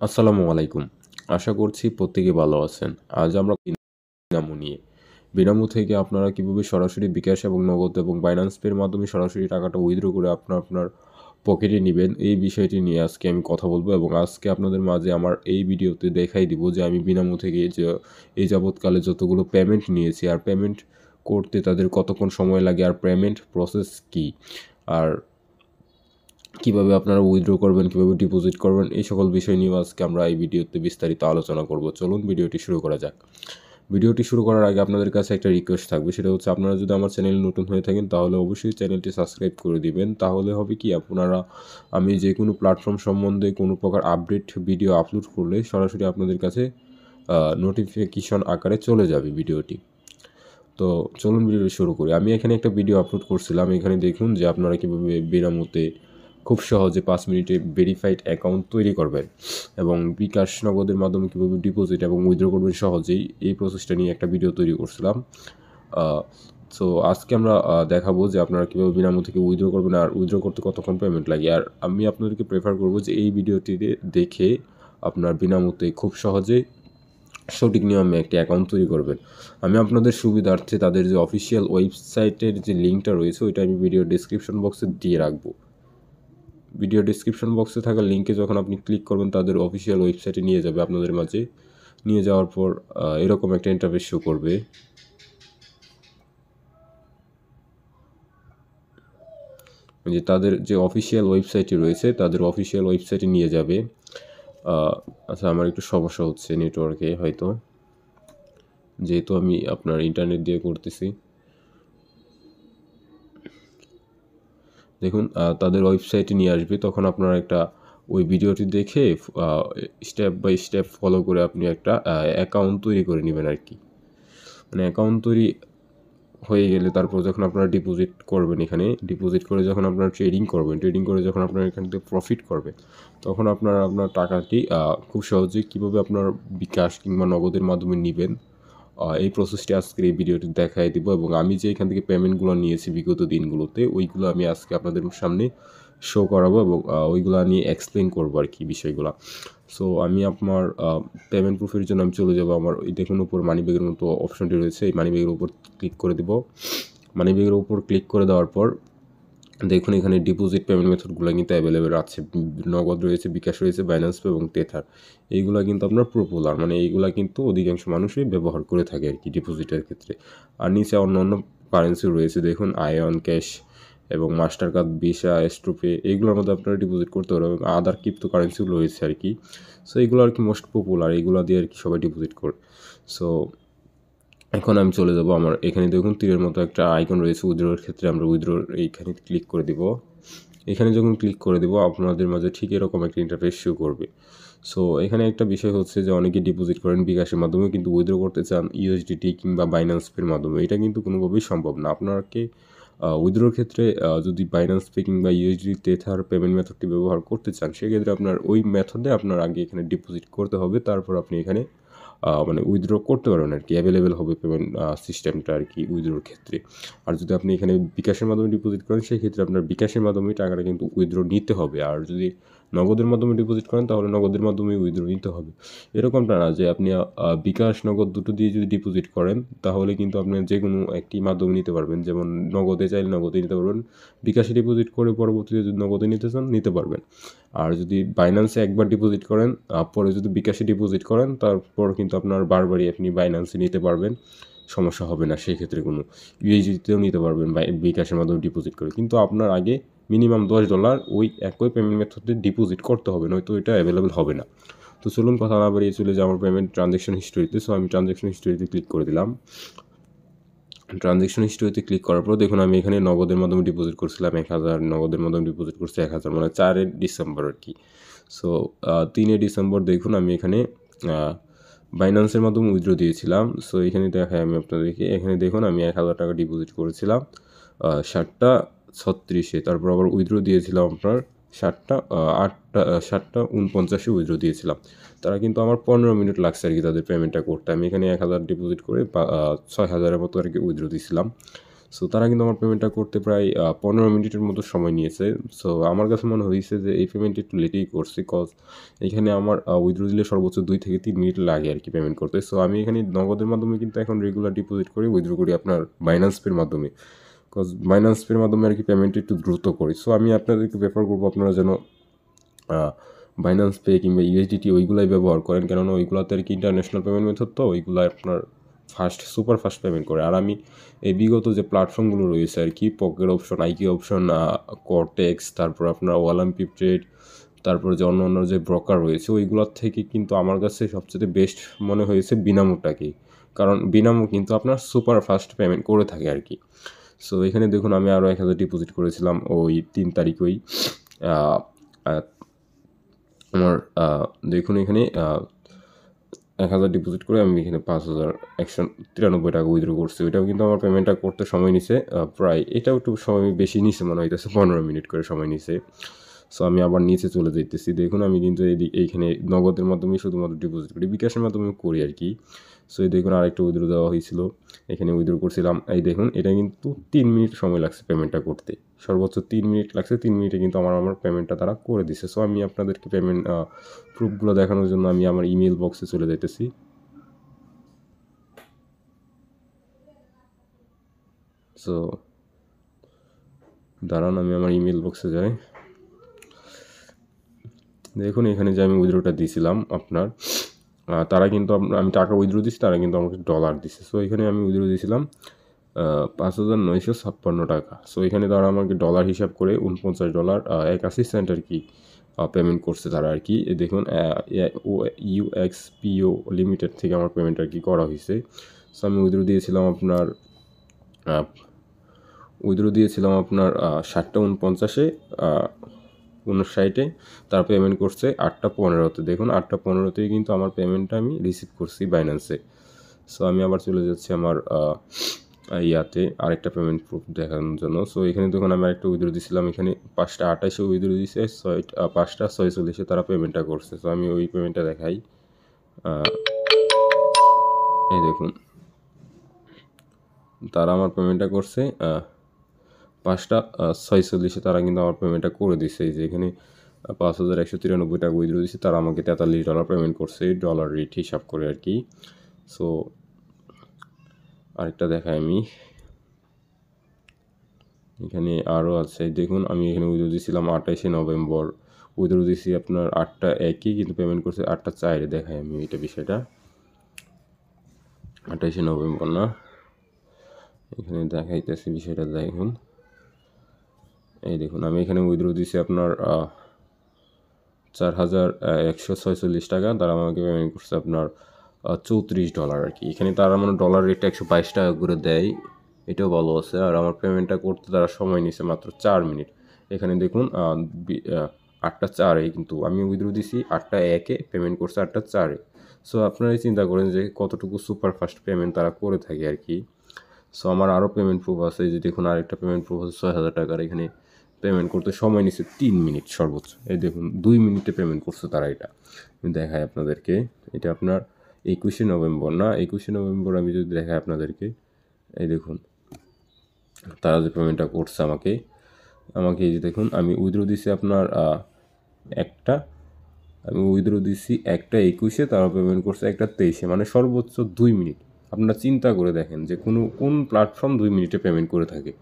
আসসালামু আলাইকুম। আশা করছি প্রত্যেকে ভালো আছেন। আজ আমরা বিনামূল্যে নিয়ে বিনামূল্য থেকে আপনারা কিভাবে সরাসরি বিকাশ এবং নগদ এবং বাইন্যান্স পের মাধ্যমে সরাসরি টাকাটা উইথড্র করে আপনার পকেটে নিবেন, এই বিষয়টি নিয়ে আজকে আমি কথা বলবো এবং আজকে আপনাদের মাঝে আমার এই ভিডিওতে দেখাই দিব যে আমি বিনামূল্য থেকে যে এই যাবৎকালে যতগুলো পেমেন্ট নিয়েছি আর পেমেন্ট করতে তাদের কতক্ষণ সময় লাগে আর পেমেন্ট প্রসেস কী, আর কিভাবে আপনারা উইথড্র করবেন, কিভাবে ডিপোজিট করবেন, এই সকল বিষয় নিয়ে আজকে আমরা এই ভিডিওতে বিস্তারিত আলোচনা করব। চলুন ভিডিওটি শুরু করা যাক। ভিডিওটি শুরু করার আগে আপনাদের কাছে একটা রিকোয়েস্ট থাকবে, সেটা হচ্ছে আপনারা যদি আমার চ্যানেল নতুন হয়ে থাকেন তাহলে অবশ্যই চ্যানেলটি সাবস্ক্রাইব করে দিবেন। তাহলে হবে কি, আপনারা আমি যে কোনো প্ল্যাটফর্ম সম্বন্ধে কোনো প্রকার আপডেট ভিডিও আপলোড করলে সরাসরি আপনাদের কাছে নোটিফিকেশন আকারে চলে যাবে ভিডিওটি। তো চলুন ভিডিওটি শুরু করি। আমি এখানে একটা ভিডিও আপলোড করছিলাম, এখানে দেখুন যে আপনারা কীভাবে বিনামূল্যে খুব সহজে 5 মিনিটে ভেরিফাইড অ্যাকাউন্ট তৈরি করবেন এবং বিকাশ নগদের মাধ্যমে কীভাবে ডিপোজিট এবং উইথড্র করবেন সহজেই, এই প্রসেসটা নিয়ে একটা ভিডিও তৈরি করছিলাম। সো আজকে আমরা দেখাবো যে আপনারা কীভাবে বিনামূল্য থেকে উইথড্র করবেন আর উইথড্র করতে কতক্ষণ পেমেন্ট লাগে। আর আমি আপনাদেরকে প্রেফার করবো যে এই ভিডিওটিতে দেখে আপনার বিনামূল্যে খুব সহজেই সঠিক নিয়মে একটি অ্যাকাউন্ট তৈরি করবেন। আমি আপনাদের সুবিধার্থে তাদের যে অফিসিয়াল ওয়েবসাইটের যে লিঙ্কটা রয়েছে ওইটা আমি ভিডিও ডিসক্রিপশন বক্সে দিয়ে রাখবো। ভিডিও ডিসক্রিপশন বক্সে থাকা লিঙ্কে যখন আপনি ক্লিক করবেন তাদের অফিসিয়াল ওয়েবসাইটে নিয়ে যাবে আপনাদের মাঝে। নিয়ে যাওয়ার পর এরকম একটা ইন্টারফেস শো করবে। যে তাদের যে অফিসিয়াল ওয়েবসাইটটি রয়েছে তাদের অফিসিয়াল ওয়েবসাইটে নিয়ে যাবে। আচ্ছা, আমার একটু সমস্যা হচ্ছে নেটওয়ার্কে, হয়তো যেহেতু আমি আপনার ইন্টারনেট দিয়ে করতেছি। দেখুন তাদের ওয়েবসাইটে নিয়ে আসবে, তখন আপনারা একটা ওই ভিডিওটি দেখে স্টেপ বাই স্টেপ ফলো করে আপনি একটা অ্যাকাউন্ট তৈরি করে নেবেন আর কি। মানে অ্যাকাউন্ট তৈরি হয়ে গেলে তারপর যখন আপনারা ডিপোজিট করবেন, এখানে ডিপোজিট করে যখন আপনারা ট্রেডিং করবেন, ট্রেডিং করে যখন আপনারা এখান থেকে প্রফিট করবেন, তখন আপনারা আপনার টাকাটি খুব সহজেই কীভাবে আপনার বিকাশ কিংবা নগদের মাধ্যমে নেবেন এই প্রসেসটি আজকের এই ভিডিওটি দেখাই দিব। এবং আমি যে এখান থেকে পেমেন্টগুলো নিয়েছি বিগত দিনগুলোতে ওইগুলো আমি আজকে আপনাদের সামনে শো করাবো এবং ওইগুলো নিয়ে এক্সপ্লেন করবো আর কি বিষয়গুলো। সো আমি আপনার পেমেন্ট প্রুফের জন্য আমি চলে যাবো আমার ওই দেখুন উপর মানি ব্যাগের মতো অপশনটি রয়েছে, এই মানি ব্যাগের উপর ক্লিক করে দেবো। মানি ব্যাগের উপর ক্লিক করে দেওয়ার পর দেখুন এখানে ডিপোজিট পেমেন্ট মেথডগুলো কিন্তু অ্যাভেলেবেল আছে। নগদ রয়েছে, বিকাশ রয়েছে, বাইন্যান্স পে এবং টেথার। এইগুলো কিন্তু আপনার পপুলার, মানে এইগুলো কিন্তু অধিকাংশ মানুষই ব্যবহার করে থাকে আর কি ডিপোজিটের ক্ষেত্রে। আর নিচে অন্য অন্য কারেন্সি রয়েছে, দেখুন আয়ন, ক্যাশ এবং মাস্টার কার্ড, ভিসা, এস্ট্রোপে, এইগুলোর মধ্যে আপনারা ডিপোজিট করতে পারবেন এবং আদার ক্রিপ্টো কারেন্সিগুলো রয়েছে আর কি। সো এইগুলো আর কি মোস্ট পপুলার, এইগুলো দিয়ে আর কি সবাই ডিপোজিট করে। সো এখন আমি চলে যাব আমার এখানে দেখুন তীরের মতো একটা আইকন রয়েছে উইথড্রোর ক্ষেত্রে, আমরা উইথড্রোর এইখানে ক্লিক করে দিব। এখানে যখন ক্লিক করে দেবো আপনাদের মাঝে ঠিক এরকম একটা ইন্টারফেস শো করবে। সো এখানে একটা বিষয় হচ্ছে যে অনেকে ডিপোজিট করেন বিকাশের মাধ্যমে, কিন্তু উইথড্র করতে চান ইউএসডিটি কিংবা বাইন্যান্স পের মাধ্যমে, এটা কিন্তু কোনোভাবেই সম্ভব না। আপনাকে উইথড্রোর ক্ষেত্রে যদি বাইন্যান্স পে কিংবা ইউএসডি টেথার পেমেন্ট মেথডটি ব্যবহার করতে চান, সেক্ষেত্রে আপনার ওই মেথডে আপনার আগে এখানে ডিপোজিট করতে হবে, তারপর আপনি এখানে মানে উইথড্র করতে পারবেন আর কি, অ্যাভেলেবেল হবে পেমেন্ট সিস্টেমটা আর কি উইথড্রোর ক্ষেত্রে। আর যদি আপনি এখানে বিকাশের মাধ্যমে ডিপোজিট করেন সেক্ষেত্রে আপনার বিকাশের মাধ্যমে টাকাটা কিন্তু উইথড্র নিতে হবে। আর যদি নগদের মাধ্যমে ডিপোজিট করেন তাহলে নগদের মাধ্যমে উইথড্র নিতে হবে। এরকমটা না যে আপনি বিকাশ নগদ দুটো দিয়ে যদি ডিপোজিট করেন তাহলে কিন্তু আপনি যে কোনো একটি মাধ্যমে নিতে পারবেন। যেমন নগদে চাইলে নগদে নিতে পারবেন, বিকাশে ডিপোজিট করে পরবর্তীতে যদি নগদে নিতে চান নিতে পারবেন। আর যদি বাইন্যান্সে একবার ডিপোজিট করেন পরে যদি বিকাশে ডিপোজিট করেন তারপর কিন্তু আপনার বারবারই আপনি বাইন্যান্সে নিতে পারবেন, সমস্যা হবে না সেই ক্ষেত্রে কোনো। ইউএসডিতেও নিতে পারবেন বিকাশের মাধ্যমে ডিপোজিট করে, কিন্তু আপনার আগে মিনিমাম $10 ওই একই পেমেন্ট মেথডে ডিপোজিট করতে হবে, নয়তো এটা অ্যাভেলেবেল হবে না। তো চলুন কথা না বাড়িয়ে চলে যাই আমার পেমেন্ট ট্রানজ্যাকশন হিস্টোরিতে। সো আমি ট্রানজ্যাকশন হিস্টোরিতে ক্লিক করে দিলাম। ট্রানজ্যাকশন হিস্টোরিতে ক্লিক করার পর দেখুন আমি এখানে নগদের মাধ্যমে ডিপোজিট করছিলাম 1000, নগদের মাধ্যমে ডিপোজিট করছি 1000, মানে 4 ডিসেম্বর আর কি। সো 3 ডিসেম্বর দেখুন আমি এখানে বাইন্যান্সের মাধ্যমে উইথড্র দিয়েছিলাম। সো এখানে দেখাই আমি আপনাদেরকে, এখানে দেখুন আমি 1000 টাকা ডিপোজিট করেছিলাম 7:36-এ, তারপর আবার উইথড্র দিয়েছিলাম আপনার 7:49-এ উইথড্র দিয়েছিলাম। তারা কিন্তু আমার 15 মিনিট লাগছে আর কি তাদের পেমেন্টটা করতে। আমি এখানে 1000 ডিপোজিট করে 6000-এর মতো আর কি উইথড্র দিয়েছিলাম। সো তারা কিন্তু আমার পেমেন্টটা করতে প্রায় 15 মিনিটের মতো সময় নিয়েছে। সো আমার কাছে মনে হয়েছে যে এই পেমেন্টটা একটু লেটেই করছি, কজ এখানে আমার উইথড্র দিলে সর্বোচ্চ 2 থেকে 3 মিনিট লাগে আর কি পেমেন্ট করতে। সো আমি এখানে নগদের মাধ্যমে কিন্তু এখন রেগুলার ডিপোজিট করি, উইথড্র করি আপনার বাইন্যান্স পের মাধ্যমে, কজ বাইন্যান্স পের মাধ্যমে আর কি পেমেন্ট একটু দ্রুত করি। সো আমি আপনাদেরকে প্রেফার করবো আপনারা যেন বাইন্যান্স পে কিংবা ইউএসডিটি ওইগুলাই ব্যবহার করেন, কেননা ওইগুলোতে আর কি ইন্টারন্যাশনাল পেমেন্ট মেথড, তো ওইগুলো আপনার সুপার ফাস্ট পেমেন্ট করে। আর আমি এই বিগত যে প্ল্যাটফর্মগুলো রয়েছে আর কি, পকেট অপশন, আইকি অপশন, কর্টেক্স, তারপর আপনার ওয়ালাম্পি ট্রেড, তারপর যে অন্য যে ব্রোকার রয়েছে ওইগুলোর থেকে কিন্তু আমার কাছে সবচেয়ে বেস্ট মনে হয়েছে বিনামোটাকেই, কারণ বিনামো কিন্তু আপনার সুপার ফাস্ট পেমেন্ট করে থাকে আর কি। সো এখানে দেখুন আমি আরও 1000 ডিপোজিট করেছিলাম ওই 3 তারিখই। আমার দেখুন এখানে 1000 ডিপোজিট করে আমি এখানে 5193 টাকা উইথড্র করছি। ওইটাও কিন্তু আমার পেমেন্টটা করতে সময় নিছে প্রায়, এটাও একটু সময় বেশি নিছে মনে হইতেছে, 15 মিনিট করে সময় নিছে। সো আমি আবার নিচে চলে যাইতেছি, দেখুন আমি কিন্তু এইখানে নগদের মাধ্যমে শুধুমাত্র ডিপোজিট করি, বিকাশের মাধ্যমে করি আর কি। সো এই দেখুন আরেকটা উইথড্র দেওয়া হয়েছিল, এখানে উইথড্র করছিলাম। এই দেখুন এটা কিন্তু 3 মিনিট সময় লাগছে পেমেন্টটা করতে, সর্বোচ্চ 3 মিনিট লাগছে, 3 মিনিটে কিন্তু আমার পেমেন্টটা তারা করে দিছে। সো আমি আপনাদেরকে পেমেন্ট প্রুফগুলো দেখানোর জন্য আমি আমার ইমেল বক্সে চলে যাইতেছি। সো দাঁড়ান আমি আমার ইমেল বক্সে যাই, দেখুন এখানে যে আমি উইথড্রটা দিয়েছিলাম আপনার, তারা কিন্তু আমি টাকা উইথড্র দিচ্ছি, তারা কিন্তু আমাকে ডলার দিচ্ছে। সো এখানে আমি উইথড্র দিয়েছিলাম 5956 টাকা। সো এখানে তারা আমাকে ডলার হিসাব করে $49.81 আর কি পেমেন্ট করছে তারা আর কি। দেখুন UXPO লিমিটেড থেকে আমার পেমেন্ট আর কি করা হয়েছে। সো আমি উইথড্র দিয়েছিলাম আপনার 7:49 59 তারা পেমেন্ট করছে 8:15। দেখুন 8:15 কিন্তু আমার পেমেন্টটা আমি রিসিভ করছি বাইন্যান্সে। সো আমি আবার চলে যাচ্ছি আমার ইয়াতে আরেকটা পেমেন্ট প্রুফ দেখানোর জন্য। সো এখানে দেখুন আমি আরেকটা উইথড্র দিয়েছিলাম, এখানে 5:28 উইথড্র দিয়েছে, 5:46 তারা পেমেন্টটা করছে। সো আমি ওই পেমেন্টটা দেখাই, এই দেখুন তারা আমার পেমেন্টটা করছে 5:46 তারা কিন্তু আমার পেমেন্টটা করে দিছে। এই যে এখানে 5193 টাকা উইথড্র দিচ্ছে, তারা আমাকে $43 পেমেন্ট করছে ডলার রেট হিসাব করে আর কি। সো আরেকটা দেখাই আমি, এখানে আরও আছে দেখুন আমি এখানে উইথড্র দিয়েছিলাম 28 নভেম্বর, উইথড্র দিয়েছি আপনার 8:01 কিন্তু পেমেন্ট করছে 8:04। দেখাই আমি এটা বিষয়টা, 28 নভেম্বর না, এখানে দেখাইতেছি বিষয়টা দেখুন। এই দেখুন আমি এখানে উইথড্র দিয়েছি আপনার 4146 টাকা, তারা আমাকে পেমেন্ট করছে আপনার $34 আর কি। এখানে তারা মানে ডলার রেটটা 122 টাকা করে দেয়, এটাও ভালো আছে। আর আমার পেমেন্টটা করতে তারা সময় নিয়েছে মাত্র 4 মিনিট। এখানে দেখুন 8:04 কিন্তু আমি উইথড্র দিছি 8:01, পেমেন্ট করছে 8:04। সো আপনারাই চিন্তা করেন যে কতটুকু সুপার ফাস্ট পেমেন্ট তারা করে থাকে আর কি। সো আমার আরও পেমেন্ট প্রুফ আছে, যে দেখুন আরেকটা পেমেন্ট প্রুফ আছে 6000 টাকার, এখানে পেমেন্ট করতে সময় নিচ্ছে 3 মিনিট সর্বোচ্চ। এই দেখুন 2 মিনিটে পেমেন্ট করছে তারা। এটা দেখায় আপনাদেরকে, এটা আপনার 21 নভেম্বর না, 21 নভেম্বর আমি যদি দেখাই আপনাদেরকে, এই দেখুন তারা যে পেমেন্টটা করছে আমাকে এই যে দেখুন আমি উইথড্র দিছি আপনার আমি উইথড্র দিছি 1:21, তারা পেমেন্ট করছে 1:23, মানে সর্বোচ্চ 2 মিনিট। আপনারা চিন্তা করে দেখেন যে কোন প্ল্যাটফর্ম 2 মিনিটে পেমেন্ট করে থাকে।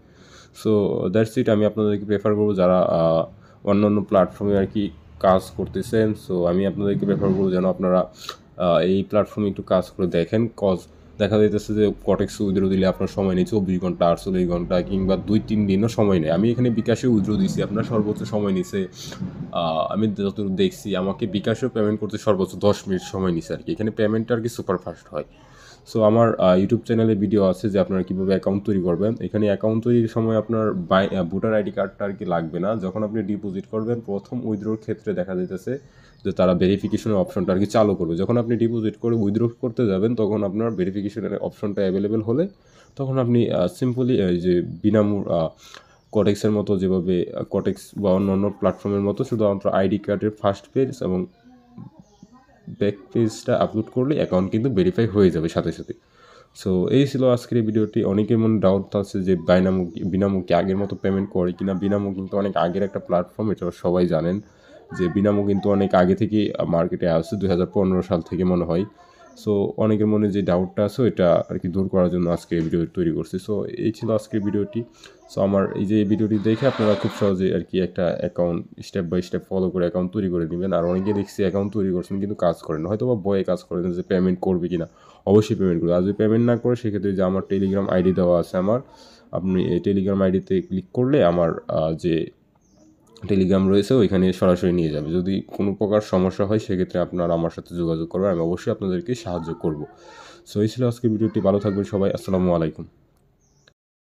সো দ্যাটস ইট, আমি আপনাদেরকে প্রেফার করবো যারা অন্যান্য প্ল্যাটফর্মে আর কি কাজ করতেছেন। সো আমি আপনাদেরকে প্রেফার করবো যেন আপনারা এই প্ল্যাটফর্মে একটু কাজ করে দেখেন, কজ দেখা যাইতেছে যে কটেক্স উইথড্র দিলে আপনার সময় নেই 24 ঘন্টা, 48 ঘন্টা কিংবা 2-3 দিনও সময় নেই। আমি এখানে বিকাশে উইথড্র দিয়েছি, আপনার সর্বোচ্চ সময় নিছে আমি যতটুকু দেখছি আমাকে বিকাশেও পেমেন্ট করতে সর্বোচ্চ 10 মিনিট সময় নিছে আর কি। এখানে পেমেন্টটা আর কি সুপার ফাস্ট হয়। সো আমার ইউটিউব চ্যানেলে ভিডিও আছে যে আপনারা কীভাবে অ্যাকাউন্ট তৈরি করবেন। এখানে অ্যাকাউন্ট তৈরির সময় আপনার ভোটার আইডি কার্ডটা আর কি লাগবে না। যখন আপনি ডিপোজিট করবেন প্রথম উইথড্রোর ক্ষেত্রে দেখা যাইতেছে যে তারা ভেরিফিকেশনের অপশনটা আর কি চালু করবে। যখন আপনি ডিপোজিট করে উইথড্র করতে যাবেন তখন আপনার ভেরিফিকেশনের অপশনটা অ্যাভেলেবেল হলে তখন আপনি সিম্পলি যে কটেক্সের মতো, যেভাবে কটেক্স বা অন্য প্ল্যাটফর্মের মতো শুধুমাত্র আইডি কার্ডের ফার্স্ট পেজ এবং ব্যাক পেজটা আপলোড করলে অ্যাকাউন্ট কিন্তু ভেরিফাই হয়ে যাবে সাথে সাথে। সো এই ছিল আজকের এই ভিডিওটি। অনেকের মনে ডাউট আছে যে বিনামো কি আগের মতো পেমেন্ট করে কিনা। বিনামো কিন্তু অনেক আগের একটা প্ল্যাটফর্ম, এটা সবাই জানেন যে বিনামো কিন্তু অনেক আগে থেকেই মার্কেটে আসছে, 2015 সাল থেকে মনে হয়। সো অনেকের মনে যে ডাউটটা আছে ওইটা আর কি দূর করার জন্য আজকে এই ভিডিও তৈরি করছি। সো এই ছিল আজকের ভিডিওটি। সো আমার এই যে ভিডিওটি দেখে আপনারা খুব সহজে আর কি একটা account step by step follow করে অ্যাকাউন্ট তৈরি করে নেবেন। আর অনেকে দেখছি অ্যাকাউন্ট তৈরি করছেন কিন্তু কাজ করেন, হয়তো বা ভয়ে কাজ করেন যে পেমেন্ট করবে কিনা। অবশ্যই পেমেন্ট করবে। আর যদি পেমেন্ট না করে সেক্ষেত্রে যে আমার টেলিগ্রাম আইডি দেওয়া আছে আপনি এই টেলিগ্রাম আইডিতে ক্লিক করলে আমার যে টেলিগ্রাম রয়েছে ওইখানে সরাসরি নিয়ে যাবে। যদি কোনো প্রকার সমস্যা হয় সেক্ষেত্রে আপনারা আমার সাথে যোগাযোগ করবেন, আমি অবশ্যই আপনাদেরকে সাহায্য করব। সো এই ছিল আজকের ভিডিওটি। ভালো থাকবেন সবাই। আসসালামু আলাইকুম।